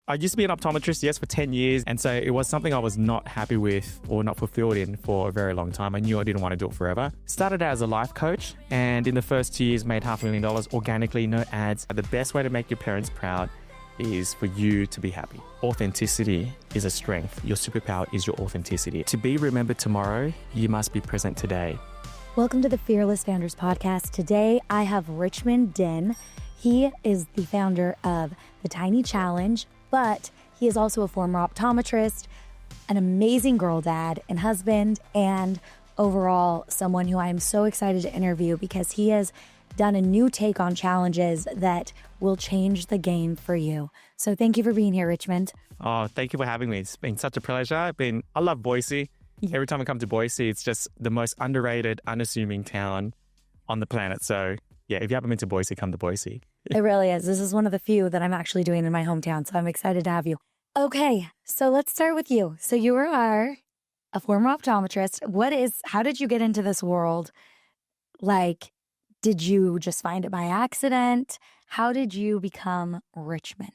I used to be an optometrist, yes, for 10 years. And so it was something I was not happy with or not fulfilled in for a very long time. I knew I didn't want to do it forever. Started out as a life coach, and in the first 2 years made $500,000 organically, no ads. The best way to make your parents proud is for you to be happy. Authenticity is a strength. Your superpower is your authenticity. To be remembered tomorrow, you must be present today. Welcome to the Fearless Founders Podcast. Today, I have Richmond Dinh. He is the founder of The Tiny Challenge, but he is also a former optometrist, an amazing girl dad and husband, and overall someone who I am so excited to interview because he has done a new take on challenges that will change the game for you. So thank you for being here, Richmond. Oh, thank you for having me. It's been such a pleasure. I love Boise. Every time I come to Boise, it's just the most underrated, unassuming town on the planet. So yeah, if you haven't been to Boise, come to Boise. It really is. This is one of the few that I'm actually doing in my hometown. So I'm excited to have you. Okay, so let's start with you. So you are a former optometrist. How did you get into this world? Like, did you just find it by accident? How did you become Richmond?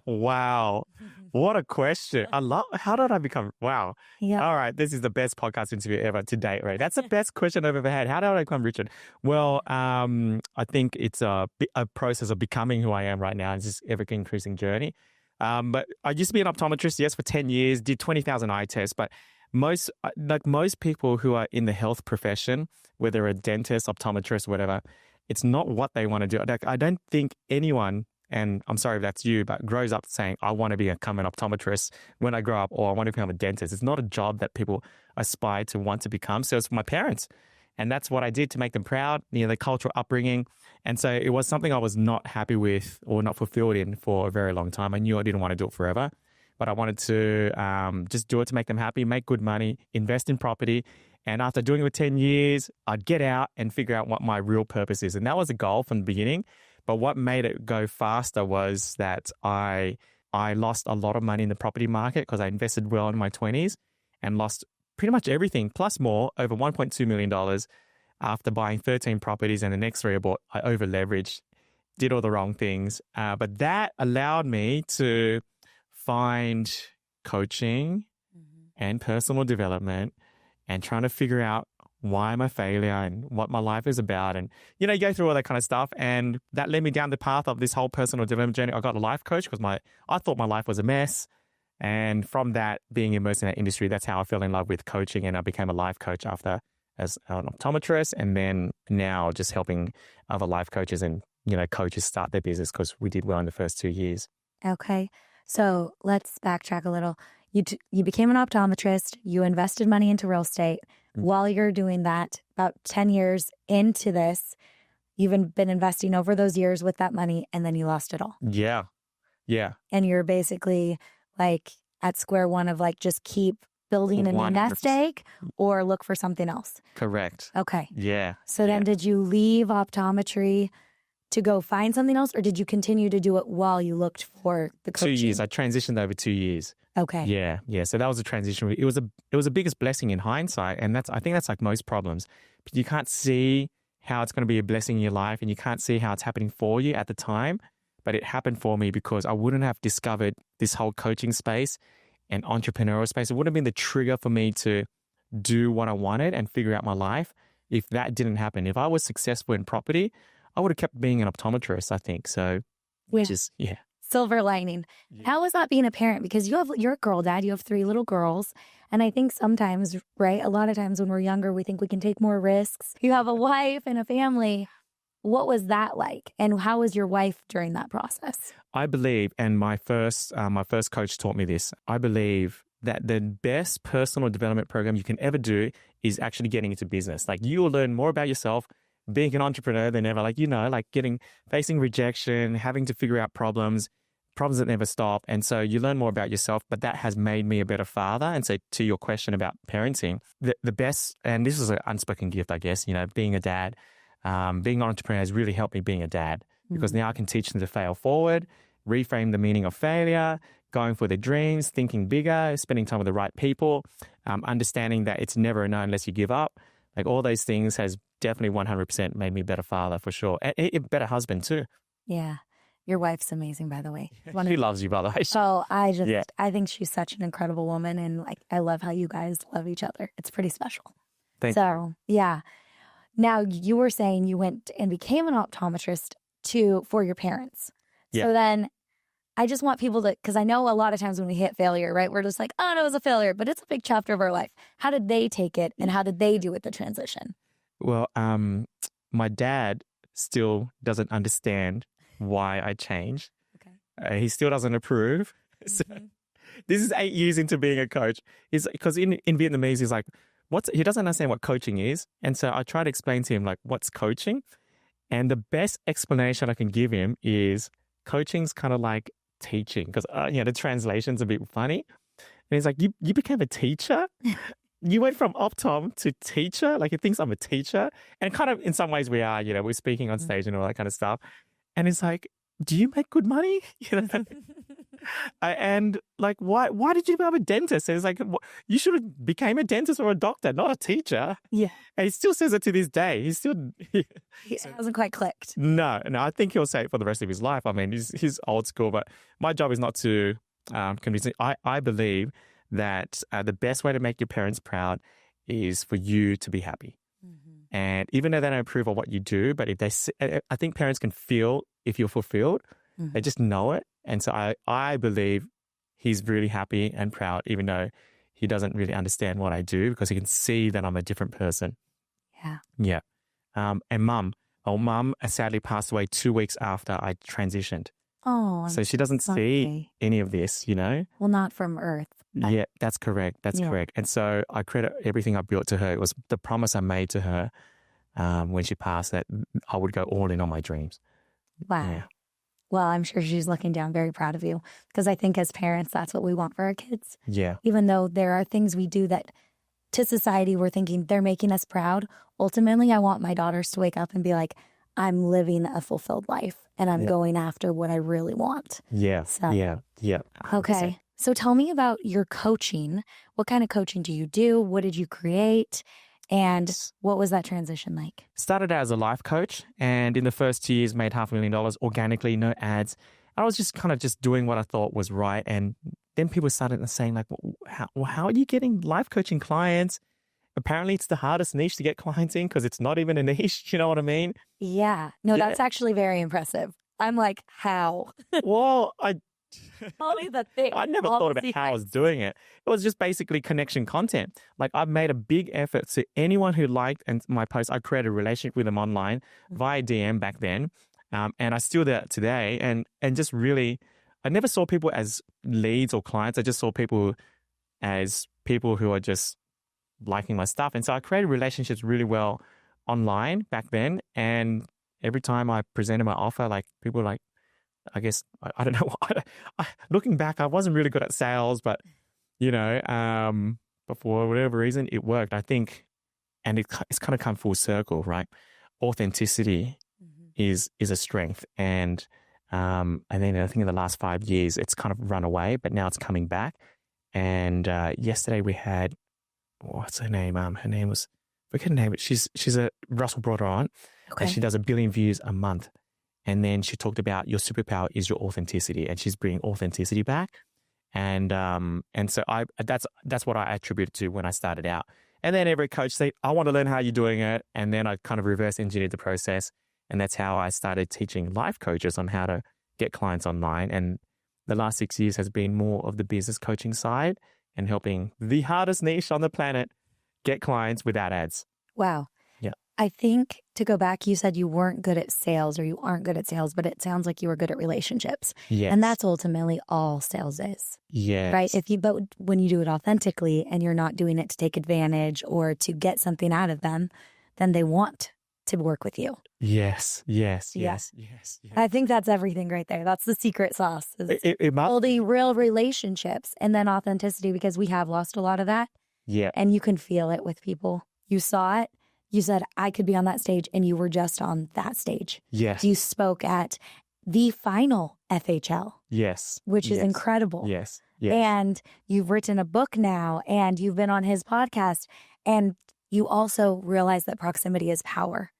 Wow. What a question. How did I become, wow. Yeah. All right. This is the best podcast interview ever to date, right? That's the best question I've ever had. How did I become Richard? Well, I think it's a process of becoming who I am right now. It's just ever increasing journey. But I used to be an optometrist, yes, for 10 years, did 20,000 eye tests, but most people who are in the health profession, whether a dentist, optometrist, whatever, it's not what they want to do. I don't think anyone, and I'm sorry if that's you, but grows up saying, I want to become an optometrist when I grow up, or I want to become a dentist. It's not a job that people aspire to want to become. So it's my parents. And that's what I did to make them proud, the cultural upbringing. And so it was something I was not happy with or not fulfilled in for a very long time. I knew I didn't want to do it forever, but I wanted to just do it to make them happy, make good money, invest in property. And after doing it for 10 years, I'd get out and figure out what my real purpose is. And that was a goal from the beginning. But what made it go faster was that I lost a lot of money in the property market because I invested well in my 20s and lost pretty much everything, plus more, over $1.2 million after buying 13 properties. And the next three I bought, I over-leveraged, did all the wrong things. But that allowed me to find coaching and personal development and trying to figure out why I'm a failure and what my life is about. And, you go through all that kind of stuff. And that led me down the path of this whole personal development journey. I got a life coach because I thought my life was a mess. And from that, being immersed in that industry, that's how I fell in love with coaching. And I became a life coach after as an optometrist. And then now just helping other life coaches and, coaches start their business because we did well in the first 2 years. Okay. So let's backtrack a little. You became an optometrist. You invested money into real estate. While you're doing that, about 10 years into this, you've been investing over those years with that money, and then you lost it all. Yeah. And you're basically like at square one of like just keep building a new nest egg or look for something else. Correct. Okay. Yeah. So then did you leave optometry to go find something else, or did you continue to do it while you looked for the coaching? 2 years. I transitioned over 2 years. Okay. Yeah. So that was a transition. It was the biggest blessing in hindsight. And I think that's like most problems. But you can't see how it's going to be a blessing in your life and you can't see how it's happening for you at the time. But it happened for me because I wouldn't have discovered this whole coaching space and entrepreneurial space. It wouldn't have been the trigger for me to do what I wanted and figure out my life if that didn't happen. If I was successful in property, I would have kept being an optometrist, I think. So, yeah. Silver lining. Yeah. How was that being a parent? Because you're a girl dad, you have 3 little girls. And I think sometimes, right, a lot of times when we're younger, we think we can take more risks. You have a wife and a family. What was that like? And how was your wife during that process? I believe, and my first coach taught me this, I believe that the best personal development program you can ever do is actually getting into business. Like you will learn more about yourself being an entrepreneur than ever, facing rejection, having to figure out problems that never stop. And so you learn more about yourself, but that has made me a better father. And so to your question about parenting, the best, and this is an unspoken gift, I guess, being a dad, being an entrepreneur has really helped me being a dad because now I can teach them to fail forward, reframe the meaning of failure, going for their dreams, thinking bigger, spending time with the right people, understanding that it's never a no unless you give up. Like all those things has definitely 100% made me a better father for sure. And a better husband too. Yeah. Your wife's amazing, by the way. She loves you, by the way. I think she's such an incredible woman. And like, I love how you guys love each other. It's pretty special. Thank you. Yeah. Now you were saying you went and became an optometrist for your parents. Yeah. So then I just want people to, because I know a lot of times when we hit failure, right, we're just like, oh, no, it was a failure, but it's a big chapter of our life. How did they take it and how did they do with the transition? Well, my dad still doesn't understand why I changed. Okay. He still doesn't approve. So this is 8 years into being a coach. Because in Vietnamese, he's like, he doesn't understand what coaching is. And so I try to explain to him, like, what's coaching? And the best explanation I can give him is coaching's kind of like teaching. Because, the translation's a bit funny. And he's like, you became a teacher? You went from optom to teacher? Like, he thinks I'm a teacher. And kind of in some ways we are, we're speaking on stage and all that kind of stuff. And it's like, do you make good money? And like, why did you become a dentist? And it's like, you should have became a dentist or a doctor, not a teacher. Yeah. And he still says it to this day. He hasn't quite clicked. No, I think he'll say it for the rest of his life. I mean, he's old school, but my job is not to convince him. I believe that the best way to make your parents proud is for you to be happy. Mm-hmm. And even though they don't approve of what you do, but I think parents can feel if you're fulfilled. Mm-hmm. They just know it. And so I believe he's really happy and proud, even though he doesn't really understand what I do because he can see that I'm a different person. Yeah. Yeah. And mum sadly passed away 2 weeks after I transitioned. Oh, so she doesn't see any of this, Well, not from Earth. Yeah, that's correct. That's correct. And so I credit everything I built to her. It was the promise I made to her when she passed that I would go all in on my dreams. Wow. Yeah. Well, I'm sure she's looking down very proud of you because I think as parents, that's what we want for our kids. Yeah. Even though there are things we do that to society, we're thinking they're making us proud. Ultimately, I want my daughters to wake up and be like, I'm living a fulfilled life and I'm going after what I really want. Yeah. So, yeah. 100%. Okay. So tell me about your coaching. What kind of coaching do you do? What did you create? And what was that transition like? Started out as a life coach and in the first 2 years made $500,000 organically, no ads. I was just kind of just doing what I thought was right. And then people started saying like, how are you getting life coaching clients? Apparently it's the hardest niche to get clients in because it's not even a niche. You know what I mean? Yeah. No, that's actually very impressive. I'm like, how? Well, Only the thing. I never thought about how I was doing it. It was just basically connection content. Like I've made a big effort to anyone who liked my post. I created a relationship with them online via DM back then. And I still do that today. And just really, I never saw people as leads or clients. I just saw people as people who are just liking my stuff. And so I created relationships really well online back then. And every time I presented my offer, like people were like, I guess, I don't know. Looking back, I wasn't really good at sales, but, but for whatever reason, it worked. I think, and it's kind of come full circle, right? Authenticity is a strength. And then I think in the last 5 years, it's kind of run away, but now it's coming back. And yesterday we had, what's her name? Her name was, forget her name, but she's Russell brought her on. Okay. And she does 1 billion views a month. And then she talked about your superpower is your authenticity, and she's bringing authenticity back. And so that's what I attributed to when I started out. And then every coach said, I want to learn how you're doing it. And then I kind of reverse engineered the process. And that's how I started teaching life coaches on how to get clients online. And the last 6 years has been more of the business coaching side and helping the hardest niche on the planet get clients without ads. Wow. Yeah. I think to go back, you said you weren't good at sales or you aren't good at sales, but it sounds like you were good at relationships. Yes. And that's ultimately all sales is. Yes. Right? But when you do it authentically and you're not doing it to take advantage or to get something out of them, then they want to work with you. Yes. I think that's everything right there. That's the secret sauce. Building real relationships and then authenticity, because we have lost a lot of that. Yeah. And you can feel it with people. You saw it. You said, I could be on that stage, and you were just on that stage. Yes. You spoke at the final FHL. Yes. Which is incredible. Yes. And you've written a book now, and you've been on his podcast, and you also realize that proximity is power.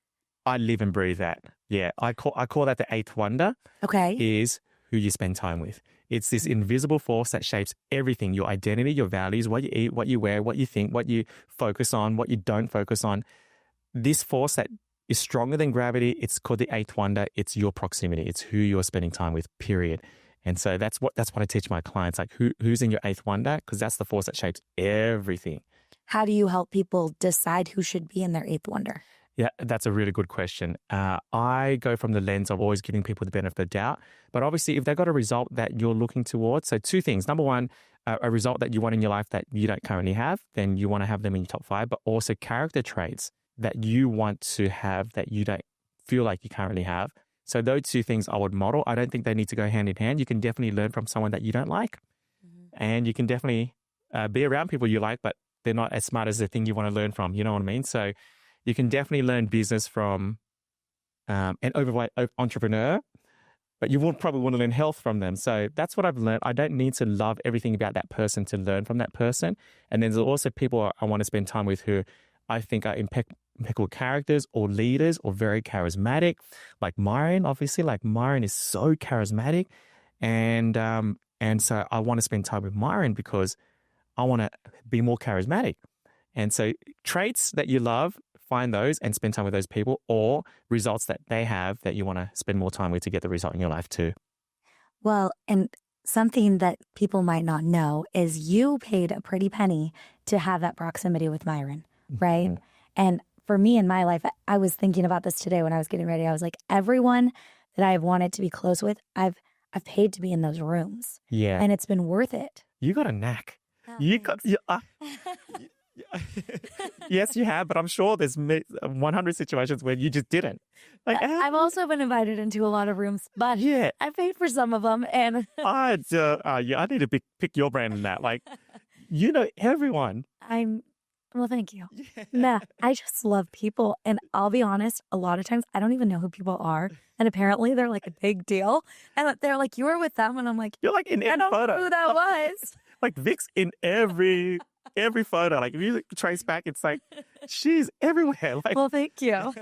I live and breathe that. Yeah. I call that the eighth wonder Okay. is who you spend time with. It's this invisible force that shapes everything, your identity, your values, what you eat, what you wear, what you think, what you focus on, what you don't focus on. This force that is stronger than gravity, it's called the eighth wonder. It's your proximity. It's who you're spending time with, period. And so that's what I teach my clients, like who's in your eighth wonder, because that's the force that shapes everything. How do you help people decide who should be in their eighth wonder? Yeah, that's a really good question. I go from the lens of always giving people the benefit of the doubt. But obviously, if they've got a result that you're looking towards, so two things. Number one, a result that you want in your life that you don't currently have, then you want to have them in your top 5, but also character traits that you want to have that you don't feel like you currently have. So those two things I would model. I don't think they need to go hand in hand. You can definitely learn from someone that you don't like. And you can definitely be around people you like, but they're not as smart as the thing you want to learn from. You know what I mean? So you can definitely learn business from an overweight entrepreneur, but you would probably want to learn health from them. So that's what I've learned. I don't need to love everything about that person to learn from that person. And then there's also people I want to spend time with who I think are impeccable characters or leaders or very charismatic. Like Myron, obviously, like Myron is so charismatic. And so I want to spend time with Myron because I want to be more charismatic. And so traits that you love, find those and spend time with those people, or results that they have that you want to spend more time with to get the result in your life too. Well, and something that people might not know is you paid a pretty penny to have that proximity with Myron, right? Mm-hmm. And for me in my life, I was thinking about this today when I was getting ready. I was like, everyone that I've wanted to be close with, I've paid to be in those rooms. Yeah. And it's been worth it. You got a knack. Oh, you got, yes, you have, but I'm sure there's 100 situations where you just didn't. Like, I've also been invited into a lot of rooms, but yeah, I paid for some of them. And I need to pick your brand in that. Like, you know, everyone. Well, thank you. Yeah. Nah, I just love people. And I'll be honest, a lot of times I don't even know who people are. And apparently they're like a big deal. And they're like, you were with them. And I'm like, you're like in every I don't photo. know who that was. Like Vic's in every photo. Like if you trace back, it's like she's everywhere. Like, well, thank you.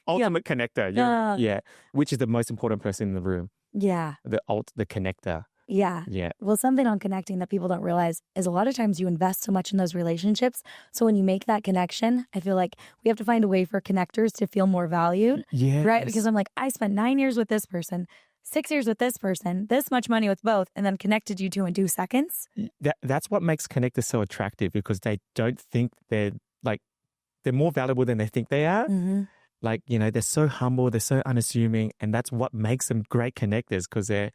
Ultimate connector. Yeah. Which is the most important person in the room. Yeah. The connector. Yeah. Yeah. Well, something on connecting that people don't realize is a lot of times you invest so much in those relationships. So when you make that connection, I feel like we have to find a way for connectors to feel more valued. Yeah. Right? Because I'm like, I spent 9 years with this person, 6 years with this person, this much money with both, and then connected you two in 2 seconds. That's what makes connectors so attractive, because they don't think they're more valuable than they think they are. Mm-hmm. Like, you know, they're so humble, they're so unassuming, and that's what makes them great connectors, because they're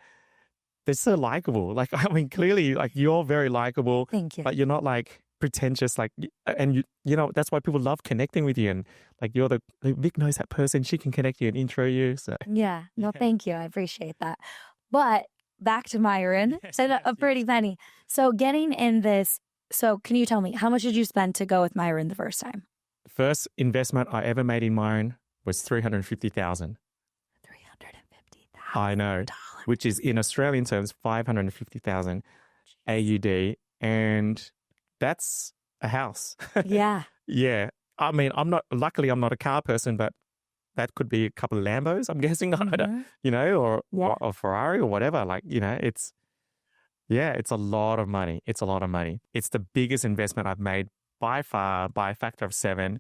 so likable. Like, I mean, clearly, like, you're very likable. Thank you. But you're not like pretentious, like, and you know, that's why people love connecting with you. And like, Vic knows that person, she can connect you and intro you. So yeah, no, thank you. I appreciate that. But back to Myron, said a pretty penny. So getting in this, so can you tell me, how much did you spend to go with Myron the first time? First investment I ever made in Myron was $350,000. $350,000. I know, which is in Australian terms, 550,000 AUD. And that's a house. Yeah. Yeah. I mean, luckily I'm not a car person, but that could be a couple of Lambos, I'm guessing, you know, or Ferrari or whatever. Like, you know, it's a lot of money. It's a lot of money. It's the biggest investment I've made by far, by a factor of 7.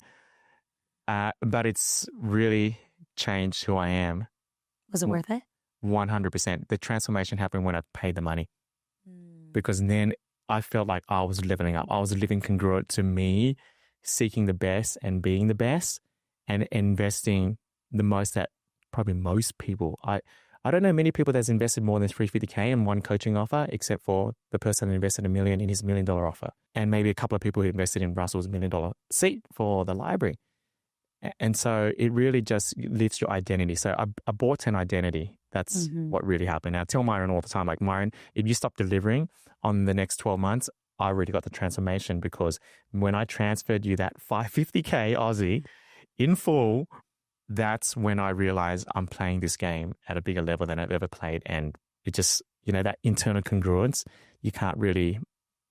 But it's really changed who I am. Was it worth it? 100%. The transformation happened when I paid the money, because then I felt like I was leveling up. I was living congruent to me, seeking the best and being the best, and investing the most that probably most people. I don't know many people that's invested more than $350K in one coaching offer, except for the person who invested $1 million in his $1 million offer, and maybe a couple of people who invested in Russell's $1 million seat for the library. And so it really just lifts your identity. So I bought an identity. That's what really happened. Now, I tell Myron all the time, like, Myron, if you stop delivering on the next 12 months, I already got the transformation, because when I transferred you that 550K Aussie in full, that's when I realized I'm playing this game at a bigger level than I've ever played. And it just, you know, that internal congruence, you can't really,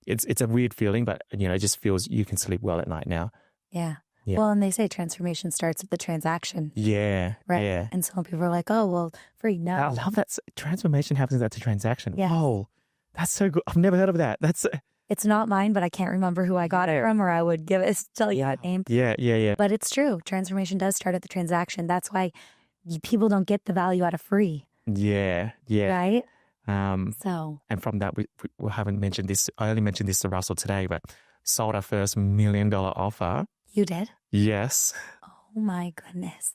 it's a weird feeling, but, you know, it just feels you can sleep well at night now. Yeah. Yeah. Well, and they say transformation starts at the transaction. Yeah. Right. Yeah. And some people are like, oh, well, free. No. I love that. Transformation happens at the transaction. Yes. Whoa. That's so good. I've never heard of that. It's not mine, but I can't remember who I got it from, or I would tell you that name. Yeah. But it's true. Transformation does start at the transaction. That's why people don't get the value out of free. Yeah. Right? So. And from that, we haven't mentioned this. I only mentioned this to Russell today, but sold our first $1 million offer. You did? Yes. Oh my goodness.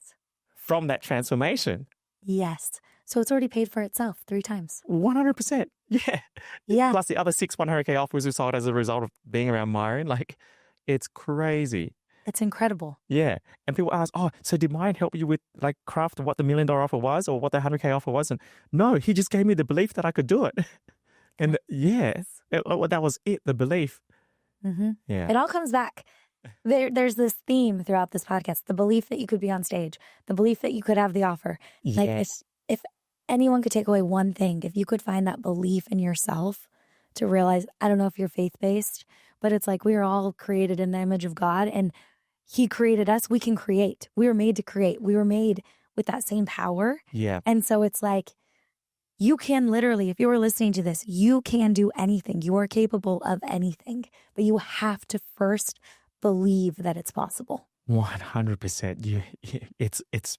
From that transformation. Yes. So it's already paid for itself 3 times. 100%. Yeah. Yeah. Plus the other 6 100K offers we sold as a result of being around Myron. Like, it's crazy. It's incredible. Yeah. And people ask, oh, so did Myron help you with like craft what the $1 million offer was or what the 100K offer was? And no, he just gave me the belief that I could do it. And that was it, the belief. Mm-hmm. Yeah. It all comes back. There's this theme throughout this podcast, the belief that you could be on stage, the belief that you could have the offer. Yes. Like if anyone could take away one thing, if you could find that belief in yourself to realize, I don't know if you're faith-based, but it's like we are all created in the image of God and He created us. We can create. We were made to create. We were made with that same power. Yeah. And so it's like, you can literally, if you were listening to this, you can do anything. You are capable of anything, but you have to first believe that it's possible. 100%.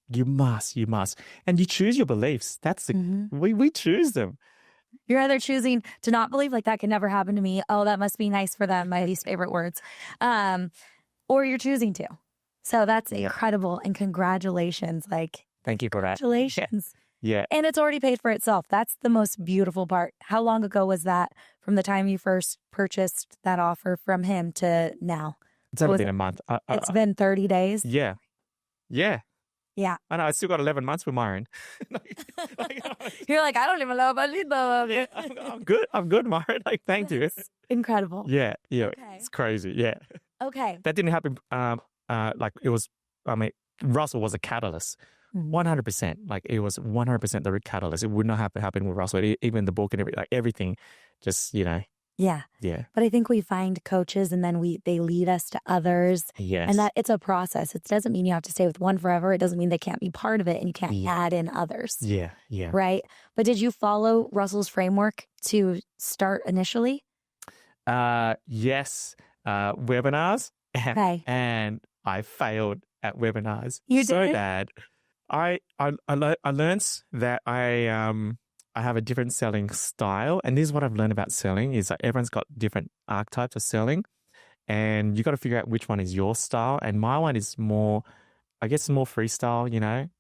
You must. And you choose your beliefs. That's we choose them. You're either choosing to not believe, like that can never happen to me. Oh, that must be nice for them. My least favorite words. Or you're choosing to. So that's incredible. And congratulations. Like, thank you for that. Congratulations. Yeah. And it's already paid for itself. That's the most beautiful part. How long ago was that from the time you first purchased that offer from him to now? It's only been a month. It's been 30 days? Yeah. Yeah. I know. I still got 11 months with Myron. You're like, I don't even know if I need them. Yeah, I'm good, Myron. Like, thank you. Incredible. Yeah. Okay. It's crazy. Yeah. Okay. That didn't happen. Like it was, Russell was a catalyst. 100%. Like it was 100% the catalyst. It would not have happened with Russell. Even the book and everything, just, Yeah. Yeah. But I think we find coaches and then they lead us to others. Yes. And that it's a process. It doesn't mean you have to stay with one forever. It doesn't mean they can't be part of it and you can't add in others. Yeah. Right? But did you follow Russell's framework to start initially? Yes. Webinars. Okay. And I failed at webinars. You so did? bad. I learned that I have a different selling style. And this is what I've learned about selling is that everyone's got different archetypes of selling. And you got to figure out which one is your style. And my one is more, I guess, more freestyle,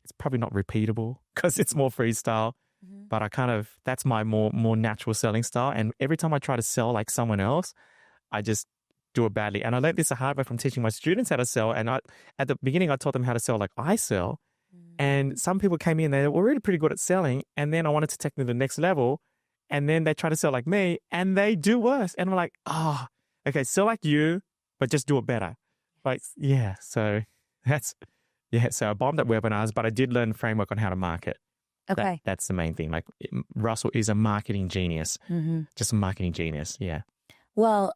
It's probably not repeatable because it's more freestyle. Mm-hmm. But that's my more natural selling style. And every time I try to sell like someone else, I just do it badly. And I learned this the hard way from teaching my students how to sell. And at the beginning, I taught them how to sell like I sell. And some people came in, they were really pretty good at selling. And then I wanted to take them to the next level. And then they try to sell like me and they do worse. And I'm like, okay, sell like you, but just do it better. Like, yeah. So so I bombed at webinars, but I did learn framework on how to market. Okay. That's the main thing. Like Russell is a marketing genius, just a marketing genius. Yeah. Well,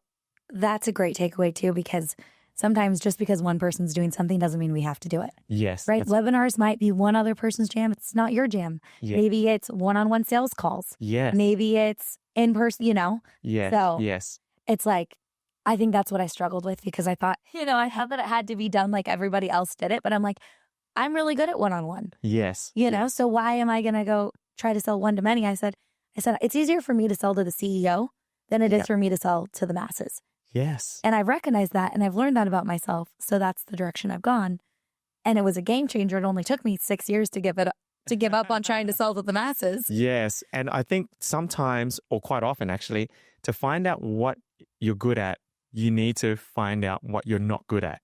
that's a great takeaway too, because sometimes just because one person's doing something doesn't mean we have to do it. Yes. Right? Webinars might be one other person's jam. It's not your jam. Yeah. Maybe it's one-on-one sales calls. Yes. Maybe it's in person, Yes. So yes. It's like, I think that's what I struggled with because I thought, I thought that it had to be done like everybody else did it. But I'm like, I'm really good at one-on-one. Yes. So why am I going to go try to sell one to many? I said, it's easier for me to sell to the CEO than it is for me to sell to the masses. Yes. And I've recognized that and I've learned that about myself. So that's the direction I've gone. And it was a game changer. It only took me 6 years to give up on trying to sell to the masses. Yes. And I think sometimes, or quite often actually, to find out what you're good at, you need to find out what you're not good at.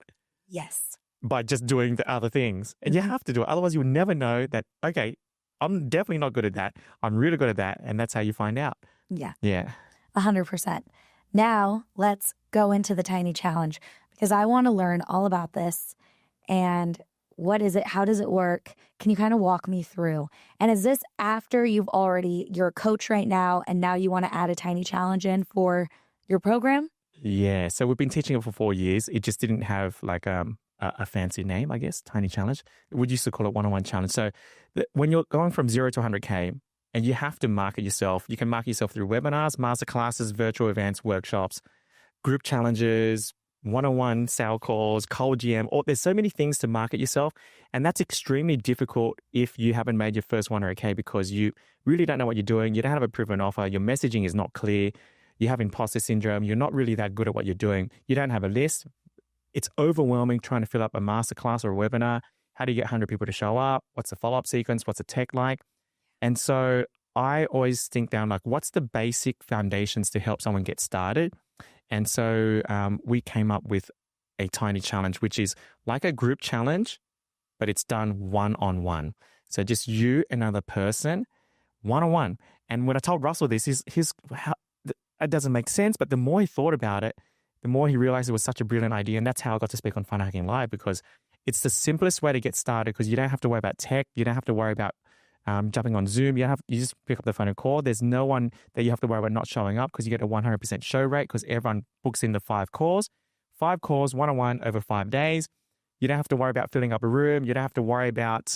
Yes. By just doing the other things. And you have to do it. Otherwise, you'll never know that, okay, I'm definitely not good at that. I'm really good at that. And that's how you find out. Yeah. Yeah. 100%. Now, let's go into the tiny challenge because I want to learn all about this and what is it? How does it work? Can you kind of walk me through? And is this after you're a coach right now and now you want to add a tiny challenge in for your program? Yeah. So we've been teaching it for 4 years. It just didn't have like a fancy name, I guess, tiny challenge. We used to call it one-on-one challenge. So when you're going from 0 to 100K and you have to market yourself, you can market yourself through webinars, masterclasses, virtual events, workshops, group challenges, one-on-one sale calls, cold GM, there's so many things to market yourself. And that's extremely difficult if you haven't made your first 100K because you really don't know what you're doing. You don't have a proven offer. Your messaging is not clear. You have imposter syndrome. You're not really that good at what you're doing. You don't have a list. It's overwhelming trying to fill up a masterclass or a webinar. How do you get 100 people to show up? What's the follow-up sequence? What's the tech like? And so I always think down like, what's the basic foundations to help someone get started? And so we came up with a tiny challenge, which is like a group challenge, but it's done one-on-one. So just you, another person, one-on-one. And when I told Russell this, it doesn't make sense, but the more he thought about it, the more he realized it was such a brilliant idea. And that's how I got to speak on Fun Hacking Live, because it's the simplest way to get started because you don't have to worry about tech. You don't have to worry about jumping on Zoom. You just pick up the phone and call. There's no one that you have to worry about not showing up because you get a 100% show rate because everyone books in the 5 calls. 5 calls, one-on-one over 5 days. You don't have to worry about filling up a room. You don't have to worry about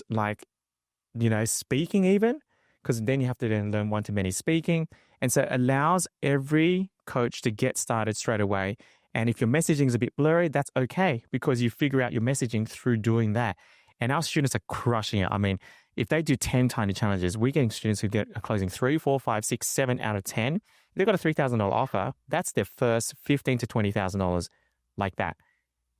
speaking even, because then you have to then learn one-to-many speaking. And so it allows every coach to get started straight away. And if your messaging is a bit blurry, that's okay because you figure out your messaging through doing that. And our students are crushing it. I mean, if they do 10 tiny challenges, we're getting students who get a closing 3, 4, 5, 6, 7 out of 10. If they've got a $3,000 offer, that's their first $15,000 to $20,000 like that.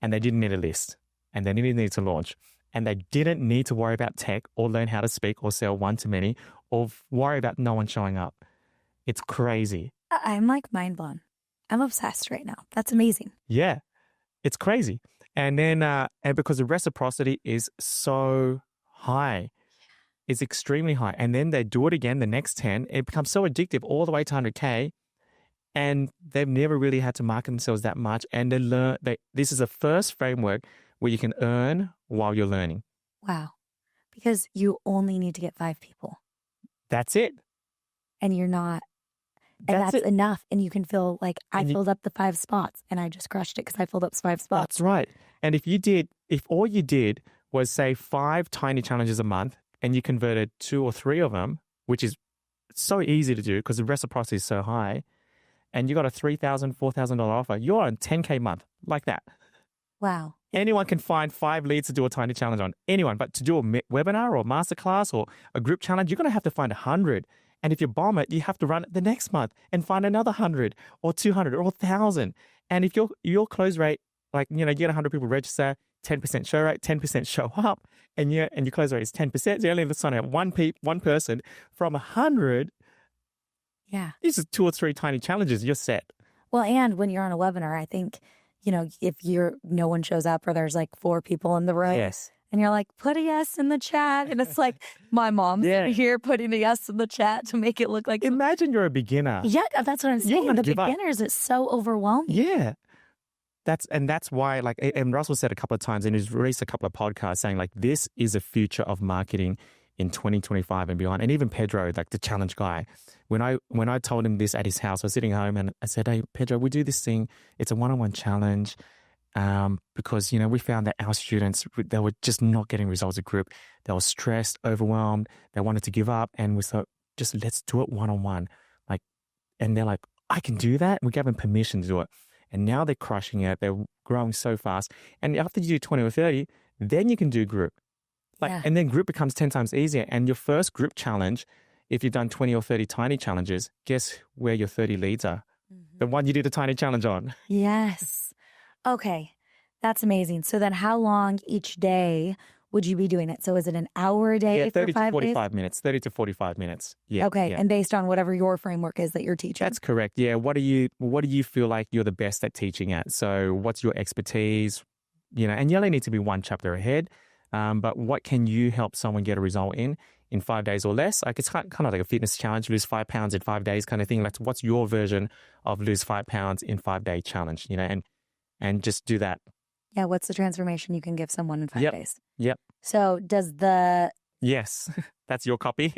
And they didn't need a list and they didn't need to launch and they didn't need to worry about tech or learn how to speak or sell one-to-many or worry about no one showing up. It's crazy. I'm like mind blown. I'm obsessed right now. That's amazing. Yeah, it's crazy. And then, and because the reciprocity is so high, it's extremely high. And then they do it again, the next 10, it becomes so addictive all the way to 100K. And they've never really had to market themselves that much. And they learn this is a first framework where you can earn while you're learning. Wow. Because you only need to get 5 people. That's it. And you're not. And that's enough. And you can feel like I filled up the 5 spots and I just crushed it because I filled up 5 spots. That's right. And if all you did was say 5 tiny challenges a month and you converted 2 or 3 of them, which is so easy to do because the reciprocity is so high, and you got a $3,000, $4,000 offer, you're on 10K a month like that. Wow. Anyone can find 5 leads to do a tiny challenge on. Anyone. But to do a webinar or a masterclass or a group challenge, you're going to have to find 100. And if you bomb it, you have to run it the next month and find another 100 or 200 or 1,000. And if your close rate, you get 100 people register, 10% show rate, 10% show up, and your close rate is 10%, so you only have to sign out one person from 100. Yeah. This is 2 or 3 tiny challenges, you're set. Well, and when you're on a webinar, I think, if no one shows up or there's 4 people in the room. Yes. And you're like, put a yes in the chat. And it's like, my mom's here putting a yes in the chat to make it look like. Imagine you're a beginner. Yeah, that's what I'm saying. The beginners, it's so overwhelming. Yeah. That's why, and Russell said a couple of times, and he's released a couple of podcasts saying, this is a future of marketing in 2025 and beyond. And even Pedro, the challenge guy, when I told him this at his house, I was sitting home and I said, hey, Pedro, we do this thing. It's a one-on-one challenge. Because, we found that our students, they were just not getting results as a group. They were stressed, overwhelmed. They wanted to give up. And we thought, just let's do it one-on-one. And they're like, I can do that. We gave them permission to do it. And now they're crushing it. They're growing so fast. And after you do 20 or 30, then you can do group. And then group becomes 10 times easier. And your first group challenge, if you've done 20 or 30 tiny challenges, guess where your 30 leads are? Mm-hmm. The one you did a tiny challenge on. Yes. Okay, that's amazing. So then how long each day would you be doing it? So is it an hour a day? 30 for 5 to 45 days? minutes, 30 to 45 minutes. Yeah. Okay, yeah. And based on whatever your framework is that you're teaching? That's correct. Yeah. What do you feel like you're the best at teaching at? So what's your expertise? And you only need to be 1 chapter ahead. But what can you help someone get a result in 5 days or less? It's kind of like a fitness challenge, lose 5 pounds in 5 days kind of thing. What's your version of lose 5 pounds in 5-day challenge, and just do that. Yeah, what's the transformation you can give someone in 5 days? Yep. So does the... Yes, that's your copy.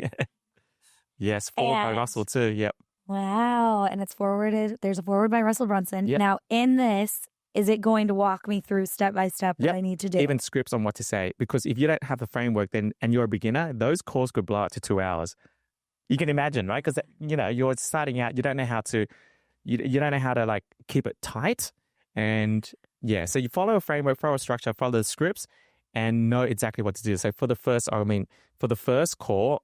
Yes, forward by Russell too, yep. Wow, and it's forwarded. There's a forward by Russell Brunson. Yep. Now, in this, Is it going to walk me through step by step what I need to do? Even scripts on what to say. Because if you don't have the framework and you're a beginner, those calls could blow up to 2 hours. You can imagine, right? Because, you're starting out, you don't know how to, you don't know how to like keep it tight. And so you follow a framework, follow a structure, follow the scripts and know exactly what to do. So for the first call,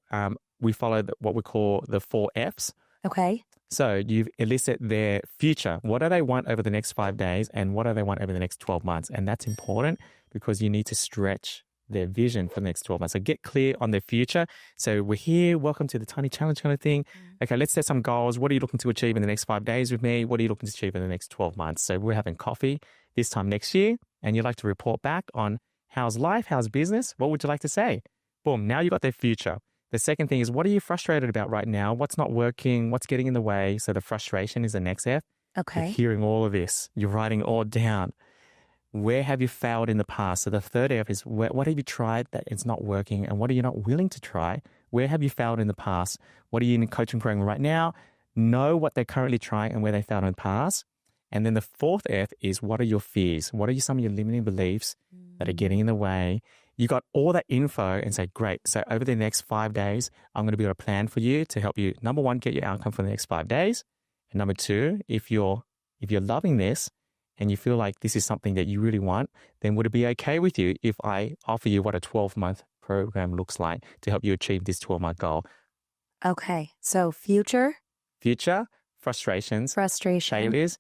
we follow what we call the 4 Fs. Okay. So you elicit their future. What do they want over the next 5 days and what do they want over the next 12 months? And that's important because you need to stretch their vision for the next 12 months. So get clear on their future. So we're here. Welcome to the Tiny Challenge kind of thing. Okay, let's set some goals. What are you looking to achieve in the next 5 days with me? What are you looking to achieve in the next 12 months? So we're having coffee this time next year and you'd like to report back on how's life, how's business? What would you like to say? Boom, now you got their future. The second thing is, what are you frustrated about right now? What's not working? What's getting in the way? So the frustration is the next F. Okay. You're hearing all of this. You're writing it all down. Where have you failed in the past? So the third F is, what have you tried that it's not working? And what are you not willing to try? Where have you failed in the past? What are you in a coaching program right now? Know what they're currently trying and where they failed in the past. And then the fourth F is, what are your fears? What are some of your limiting beliefs that are getting in the way? You got all that info and say, great. So over the next 5 days, I'm going to be able to plan for you to help you, number one, get your outcome for the next 5 days. And number two, if you're loving this and you feel like this is something that you really want, then would it be okay with you if I offer you what a 12-month program looks like to help you achieve this 12-month goal? Okay. So future, frustrations, frustration, failures,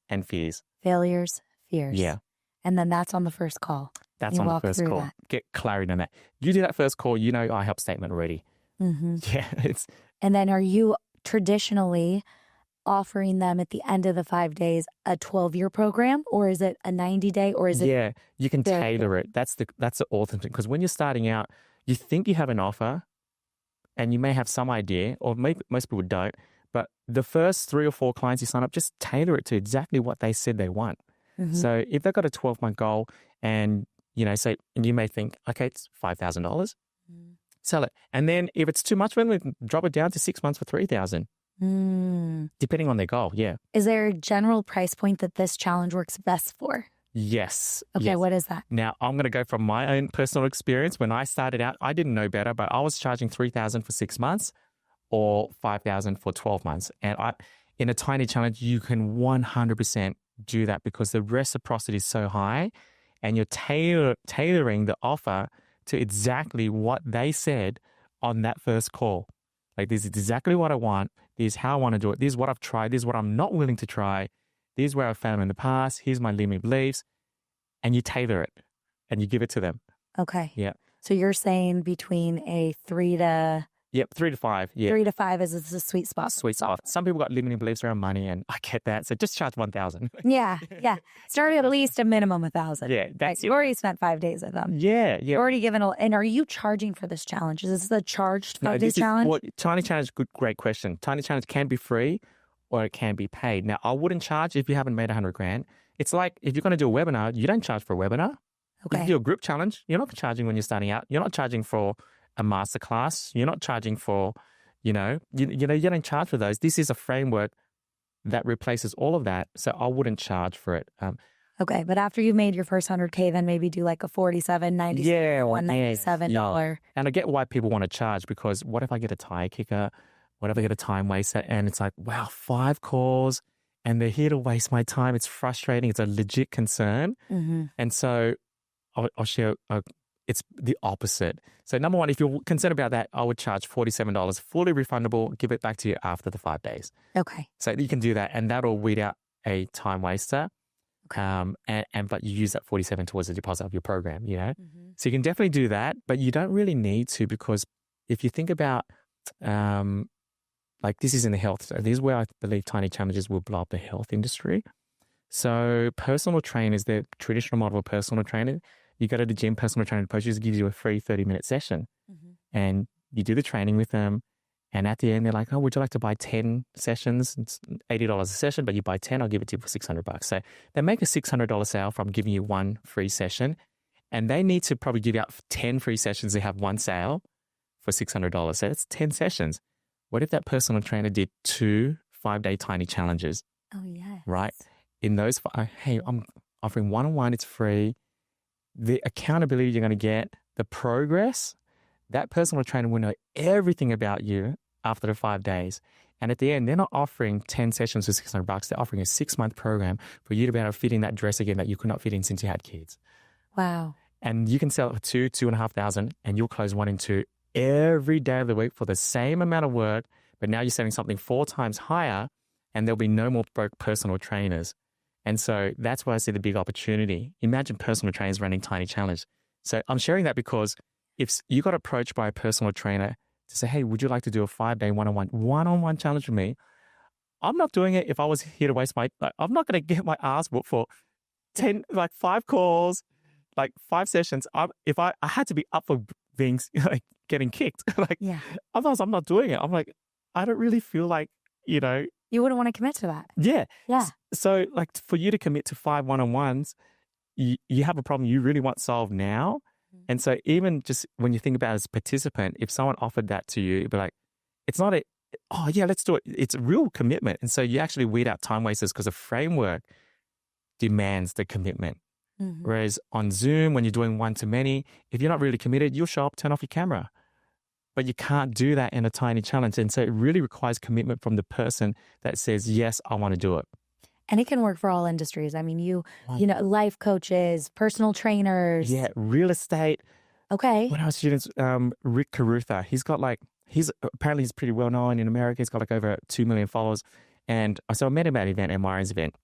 fears. Yeah. And then that's on the first call. That's on the first call. That. Get clarity on that. You do that first call, I help statement already. Mm-hmm. Yeah. And then are you traditionally offering them at the end of the 5 days a 12-year program, or is it a 90-day, or is it? Yeah, you can tailor it. That's the awesome thing. Because when you're starting out, you think you have an offer and you may have some idea, or maybe most people don't, but the first 3 or 4 clients you sign up, just tailor it to exactly what they said they want. Mm-hmm. So if they've got a 12-month goal and, so you may think, okay, it's $5,000, sell it. And then if it's too much for them, we can drop it down to 6 months for $3,000. Depending on their goal, yeah. Is there a general price point that this challenge works best for? Yes. Okay, yes. What is that? Now, I'm going to go from my own personal experience. When I started out, I didn't know better, but I was charging $3,000 for 6 months or $5,000 for 12 months. And in a tiny challenge, you can 100% do that because the reciprocity is so high and you're tailoring the offer to exactly what they said on that first call. Like, this is exactly what I want. This is how I want to do it. This is what I've tried. This is what I'm not willing to try. This is where I've failed in the past. Here's my limiting beliefs. And you tailor it and you give it to them. Okay. Yeah. So you're saying between a 3 to... Yep, 3 to 5. Yeah. 3 to 5 is the sweet spot. Sweet spot. Some people got limiting beliefs around money and I get that. So just charge $1,000. Yeah. Start at least a minimum of $1,000. Yeah. Right. You already spent 5 days with them. Yeah. You've already given and are you charging for this challenge? Is this a charged 5-day challenge? Tiny Challenge, great question. Tiny Challenge can be free or it can be paid. Now, I wouldn't charge if you haven't made $100,000. It's like if you're going to do a webinar, you don't charge for a webinar. Okay. If you do a group challenge, you're not charging when you're starting out. You're not charging for a masterclass. You're not charging for, you don't charge for those. This is a framework that replaces all of that. So I wouldn't charge for it. Okay. But after you've made your first 100K, then maybe do like a $47, $97, $197. And I get why people want to charge because what if I get a tire kicker? What if I get a time waster? And it's like, wow, 5 calls and they're here to waste my time. It's frustrating. It's a legit concern. Mm-hmm. And so I'll share it's the opposite. So number one, if you're concerned about that, I would charge $47, fully refundable, give it back to you after the 5 days. Okay. So you can do that and that'll weed out a time waster. Okay. But you use that $47 towards the deposit of your program, Mm-hmm. So you can definitely do that, but you don't really need to because if you think about, like this is in the health, so this is where I believe tiny challenges will blow up the health industry. So personal trainers, the traditional model of personal trainer, you go to the gym, personal trainer approaches, gives you a free 30-minute session. Mm-hmm. And you do the training with them. And at the end, they're like, oh, would you like to buy 10 sessions? It's $80 a session, but you buy 10, I'll give it to you for $600. So they make a $600 sale from giving you 1 free session. And they need to probably give out 10 free sessions to have 1 sale for $600. So that's 10 sessions. What if that personal trainer did 2 5-day tiny challenges? Oh, yeah. Right? In those, hey, offering one-on-one. It's free. The accountability you're going to get, the progress, that personal trainer will know everything about you after the 5 days. And at the end, they're not offering 10 sessions for $600. They're offering a 6-month program for you to be able to fit in that dress again that you could not fit in since you had kids. Wow. And you can sell it for $2,500, and you'll close 1 and 2 every day of the week for the same amount of work. But now you're selling something 4 times higher, and there'll be no more broke personal trainers. And so that's why I see the big opportunity. Imagine personal trainers running Tiny Challenge. So I'm sharing that because if you got approached by a personal trainer to say, hey, would you like to do a 5-day one-on-one challenge with me? I'm not doing it if I was here to waste I'm not going to get my ass whooped for 5 calls, 5 sessions. If I had to be up for being, getting kicked, otherwise I'm not doing it. I'm like, I don't really feel like, You wouldn't want to commit to that. Yeah. Yeah. So for you to commit to 5 one-on-ones, you have a problem you really want solved now. And so even just when you think about it as a participant, if someone offered that to you, you'd be like, it's not let's do it. It's a real commitment. And so you actually weed out time wasters because the framework demands the commitment. Mm-hmm. Whereas on Zoom, when you're doing one-to-many, if you're not really committed, you'll show up, turn off your camera. But you can't do that in a Tiny Challenge. And so it really requires commitment from the person that says, yes, I want to do it. And it can work for all industries. I mean, life coaches, personal trainers. Yeah, real estate. Okay. When I was students, Rick Carutha, apparently he's pretty well known in America. He's got over 2 million followers. And so I met him at an event, MRN's event.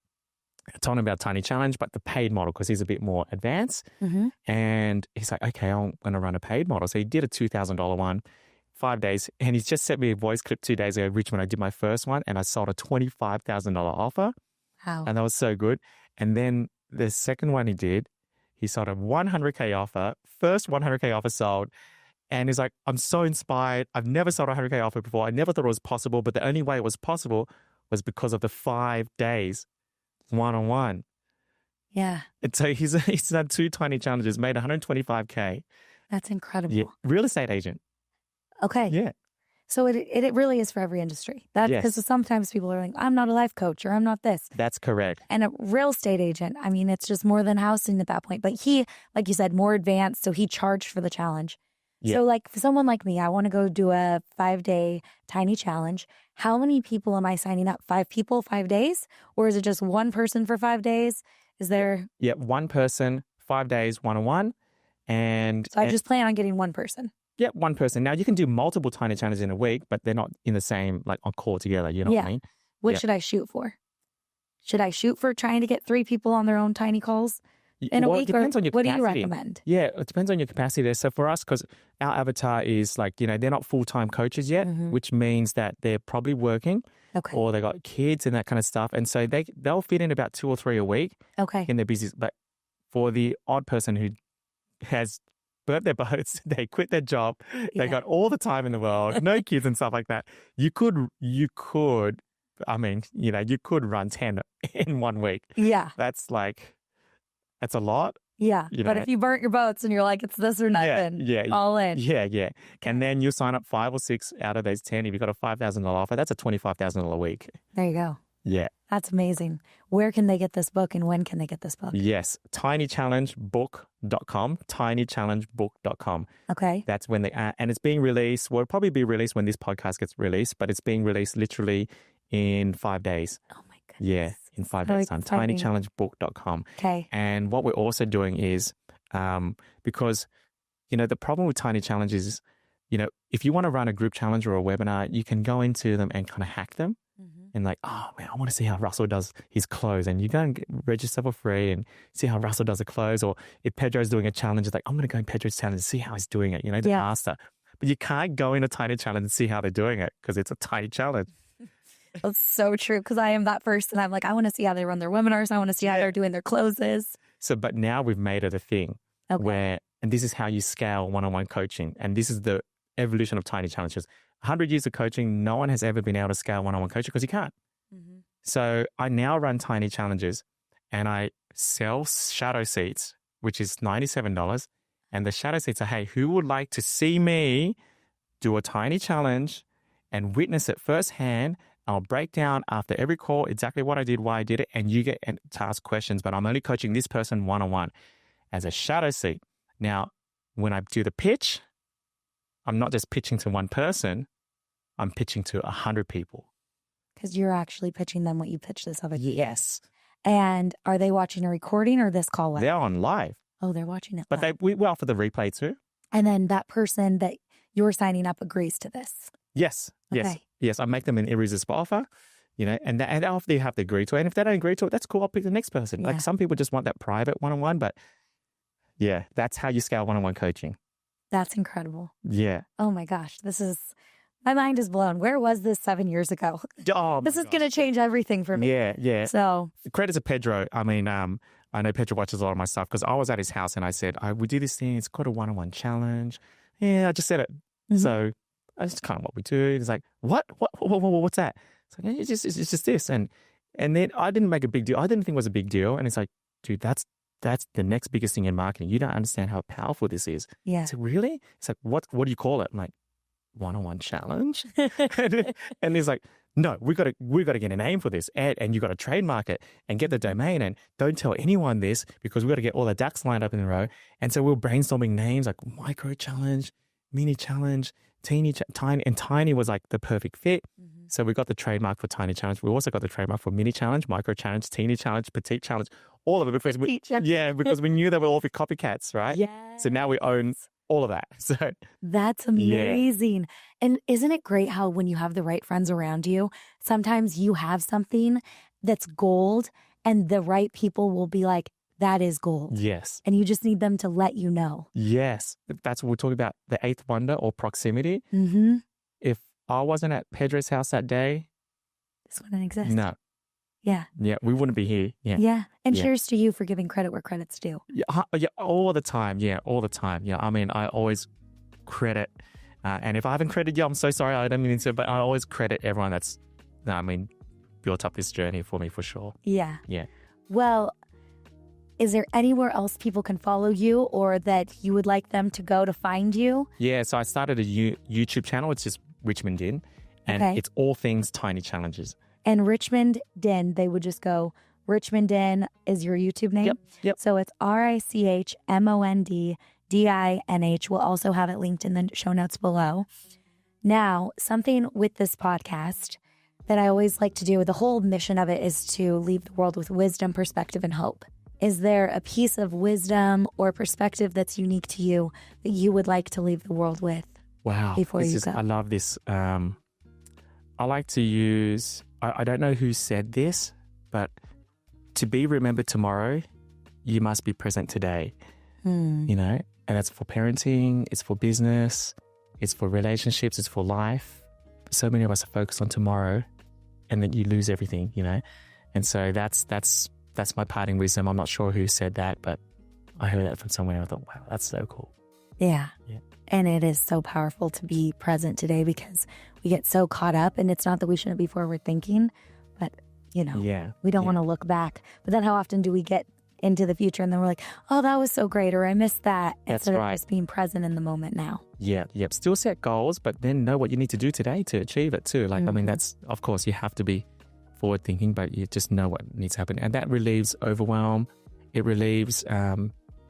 I told him about Tiny Challenge, but the paid model, because he's a bit more advanced. Mm-hmm. And he's like, okay, I'm going to run a paid model. So he did a $2,000 one, 5 days. And he's just sent me a voice clip 2 days ago, Richmond. I did my first one and I sold a $25,000 offer. Wow. And that was so good. And then the second one he sold a 100K offer, first 100K offer sold. And he's like, I'm so inspired. I've never sold a 100K offer before. I never thought it was possible, but the only way it was possible was because of the 5 days one-on-one. Yeah. And so he's done 2 Tiny Challenges, made 125K. That's incredible. Yeah. Real estate agent. Okay. Yeah. So it really is for every industry. Because sometimes people are like, I'm not a life coach or I'm not this. That's correct. And a real estate agent, I mean, it's just more than housing at that point. But he, like you said, more advanced. So he charged for the challenge. Yeah. So for someone like me, I want to go do a 5-day Tiny Challenge. How many people am I signing up? 5 people, 5 days? Or is it just one person for 5 days? Is there? Yeah, one person, 5 days, one-on-one. So I just plan on getting one person. Yeah, one person. Now, you can do multiple Tiny Challenges in a week, but they're not in the same, on call together. You know what I mean? What should I shoot for? Should I shoot for trying to get 3 people on their own tiny calls in a week? It depends on your capacity. What do you recommend? Yeah, it depends on your capacity there. So for us, because our avatar is they're not full-time coaches yet, which means that they're probably working or they got kids and that kind of stuff. And so they'll fit in about 2 or 3 a week in their business. But for the odd person who has burnt their boats, they quit their job, they got all the time in the world, no kids and stuff like that. You could run 10 in 1 week. Yeah. That's a lot. Yeah. But if you burnt your boats and you're like, it's this or nothing, all in. Yeah. And then you sign up 5 or 6 out of those 10. If you've got a $5,000 offer, that's a $25,000 a week. There you go. Yeah. That's amazing. Where can they get this book and when can they get this book? Yes. tinychallengebook.com. tinychallengebook.com. Okay. That's when and it's being released. Well, it'll probably be released when this podcast gets released, but it's being released literally in 5 days. Oh my goodness. Yeah, in 5 days time. tinychallengebook.com. Okay. And what we're also doing is, because, the problem with Tiny Challenges is, if you want to run a group challenge or a webinar, you can go into them and kind of hack them. And oh man, I want to see how Russell does his close. And you go and register for free and see how Russell does a close. Or if Pedro's doing a challenge, it's I'm going to go in Pedro's challenge and see how he's doing it, the master. But you can't go in a Tiny Challenge and see how they're doing it because it's a Tiny Challenge. That's so true because I am that person. I'm like, I want to see how they run their webinars. I want to see how they're doing their closes. But now we've made it a thing where, and this is how you scale one-on-one coaching. And this is the evolution of Tiny Challenges. 100 years of coaching, no one has ever been able to scale one-on-one coaching because you can't. So I now run Tiny Challenges and I sell shadow seats, which is $97. And the shadow seats are, hey, who would like to see me do a Tiny Challenge and witness it firsthand? I'll break down after every call exactly what I did, why I did it, and you get to ask questions, but I'm only coaching this person one-on-one as a shadow seat. Now, when I do the pitch, I'm not just pitching to one person, I'm pitching to 100 people. Because you're actually pitching them what you pitched this other. Yes. And are they watching a recording or this call live? They're on live. Oh, they're watching it But live. we offer the replay too. And then that person that you're signing up agrees to this. Yes. Yes. Okay. Yes. I make them an irresistible offer, and after they have to agree to it. And if they don't agree to it, that's cool. I'll pick the next person. Yeah. Like some people just want that private one-on-one, but yeah, that's how you scale one-on-one coaching. That's incredible. Yeah. Oh my gosh. My mind is blown. Where was this 7 years ago? Oh, This is going to change everything for me. Yeah. Yeah. So Credit to Pedro. I mean, I know Pedro watches a lot of my stuff because I was at his house and I said, we do this thing. It's called a one-on-one challenge. Yeah, I just said it. Mhm. So that's kind of what we do. It's like, what's that? It's like, it's just this. And then I didn't make a big deal. I didn't think it was a big deal. And it's like, dude, that's the next biggest thing in marketing. You don't understand how powerful this is. yeah. I said, really? It's like, what do you call it? I'm like, one-on-one challenge. And he's like, no, we got to get a name for this, and you got to trademark it and get the domain, and don't tell anyone this because we got to get all the ducks lined up in a row. And so we're brainstorming names like micro challenge, mini challenge, tiny, and tiny was like the perfect fit. Mm-hmm. So we got the trademark for tiny challenge. We also got the trademark for mini challenge, micro challenge, teeny challenge, petite challenge, all of it because because we knew they would all be copycats, right? Yeah. So now we own all of that. So That's amazing. And isn't it great how when you have the right friends around you, sometimes you have something that's gold and the right people will be like, that is gold. yes. And you just need them to let you know. Yes. That's what we're talking about, the eighth wonder or proximity. Mm-hmm. If I wasn't at Pedro's house that day, This wouldn't exist. no. Yeah. Yeah, we wouldn't be here. Yeah. Yeah. And Yeah. cheers to you for giving credit where credit's due. Yeah, all the time. Yeah, all the time. Yeah, I mean, I always credit. And if I haven't credited you, I'm so sorry. I don't mean to, but I always credit everyone that's, built up this journey for me for sure. Yeah. Yeah. Well, is there anywhere else people can follow you or that you would like them to go to find you? Yeah, so I started a YouTube channel. It's just Richmond Dinh. And Okay. it's all things tiny challenges. And Richmond Dinh, they would just go, Richmond Dinh is your YouTube name? Yep. So it's RichmondDinh. We'll also have it linked in the show notes below. Now, something with this podcast that I always like to do, the whole mission of it is to leave the world with wisdom, perspective, and hope. Is there a piece of wisdom or perspective that's unique to you that you would like to leave the world with? Wow. Before you go. I love this. I like to use, I don't know who said this, but to be remembered tomorrow, you must be present today, and that's for parenting, it's for business, it's for relationships, it's for life. So many of us are focused on tomorrow and then you lose everything, And so that's my parting wisdom. I'm not sure who said that, but I heard that from somewhere. I thought, wow, that's so cool. Yeah. Yeah. And it is so powerful to be present today because we get so caught up, and it's not that we shouldn't be forward thinking, but Yeah. we don't want to look back. But then how often do we get into the future and then we're like, oh, that was so great, or I missed that. That's Instead right. of just being present in the moment now. Yeah. Yep. Still set goals, but then know what you need to do today to achieve it too. Like, I mean, that's, of course, you have to be forward thinking, but you just know what needs to happen. And that relieves overwhelm. It relieves,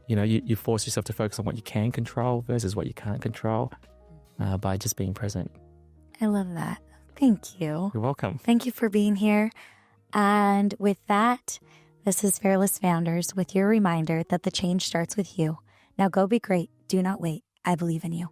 you force yourself to focus on what you can control versus what you can't control by just being present. I love that. Thank you. You're welcome. Thank you for being here. And with that, this is Fearless Founders with your reminder that the change starts with you. Now go be great. Do not wait. I believe in you.